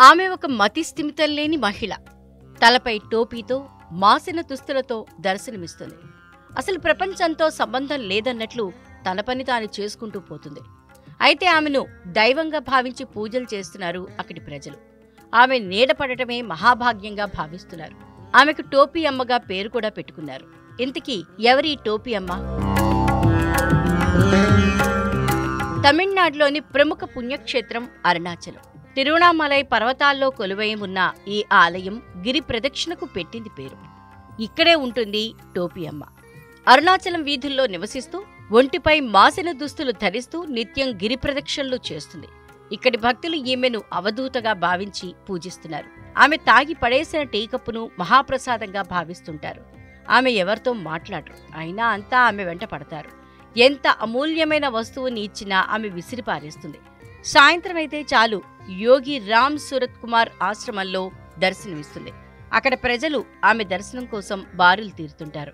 ఆమె ఒక మతిస్థిమితం లేని మహిళ. తలపై టోపీతో, మాసిన దుస్తులతో దర్శనమిస్తుంది. అసలు ప్రపంచంతో సంబంధం లేదన్నట్లు తన పని తాను చేసుకుంటూ పోతుంది. అయితే ఆమెను దైవంగా భావించి పూజలు చేస్తున్నారు అక్కడి ప్రజలు. ఆమె నీడపడటమే మహాభాగ్యంగా భావిస్తున్నారు. ఆమెకు టోపీ అమ్మగా పేరు కూడా పెట్టుకున్నారు. ఇంతకీ ఎవరి టోపీ అమ్మ? తమిళనాడులోని ప్రముఖ పుణ్యక్షేత్రం అరుణాచలం. తిరువణామలై పర్వతాల్లో కొలువై ఉన్న ఈ ఆలయం గిరి ప్రదక్షిణకు పెట్టింది పేరు. ఇక్కడే ఉంటుంది టోపీ అమ్మ. అరుణాచలం వీధుల్లో నివసిస్తూ ఒంటిపై మాసిన దుస్తులు ధరిస్తూ నిత్యం గిరి ప్రదక్షిణలు చేస్తుంది. ఇక్కడి భక్తులు ఈమెను అవధూతగా భావించి పూజిస్తున్నారు. ఆమె తాగి పడేసిన టీ కప్పును మహాప్రసాదంగా భావిస్తుంటారు. ఆమె ఎవరితో మాట్లాడరు, అయినా అంతా ఆమె వెంట పడతారు. ఎంత అమూల్యమైన వస్తువుని ఇచ్చినా ఆమె విసిరిపారేస్తుంది. సాయంత్రం అయితే చాలు యోగి రామ్ సూరత్ కుమార్ ఆశ్రమంలో దర్శనమిస్తుంది. అక్కడ ప్రజలు ఆమె దర్శనం కోసం బారులు తీరుతుంటారు.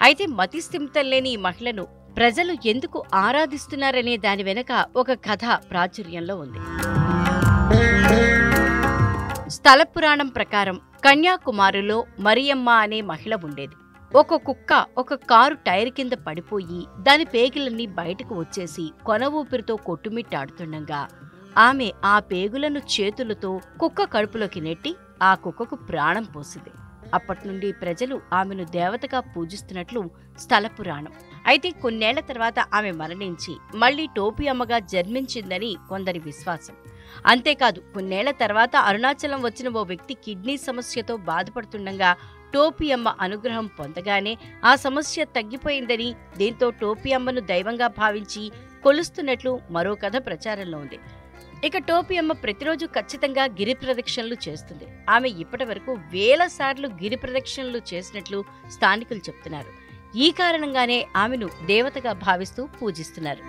అయితే మతిస్థిమితం లేని ఈ మహిళను ప్రజలు ఎందుకు ఆరాధిస్తున్నారనే దాని వెనక ఒక కథ ప్రాచుర్యంలో ఉంది. స్థల పురాణం ప్రకారం కన్యాకుమారిలో మరియమ్మ అనే మహిళ ఉండేది. ఒక కుక్క ఒక కారు టైర్ కింద పడిపోయి దాని పేగులన్నీ బయటకు వచ్చేసి కొన ఊపిరితో కొట్టుమిట్టాడుతుండగా ఆమె ఆ పేగులను చేతులతో కుక్క కడుపులోకి నెట్టి ఆ కుక్కకు ప్రాణం పోసింది. అప్పట్నుండి ప్రజలు ఆమెను దేవతగా పూజిస్తున్నట్లు స్థల పురాణం. అయితే కొన్నేళ్ల తర్వాత ఆమె మరణించి మళ్లీ టోపీ అమ్మగా జన్మించిందని కొందరి విశ్వాసం. అంతేకాదు, కొన్నేళ్ల తర్వాత అరుణాచలం వచ్చిన ఓ వ్యక్తి కిడ్నీ సమస్యతో బాధపడుతుండగా టోపీ అమ్మ అనుగ్రహం పొందగానే ఆ సమస్య తగ్గిపోయిందని, దీంతో టోపీ అమ్మను దైవంగా భావించి కొలుస్తున్నట్లు మరో కథ ప్రచారంలో ఉంది. ఇక టోపీ అమ్మ ప్రతిరోజు ఖచ్చితంగా గిరి ప్రదక్షిణలు చేస్తుంది. ఆమె ఇప్పటి వరకు 1000 సార్లు గిరి ప్రదక్షిణలు చేసినట్లు స్థానికులు చెప్తున్నారు. ఈ కారణంగానే ఆమెను దేవతగా భావిస్తూ పూజిస్తున్నారు.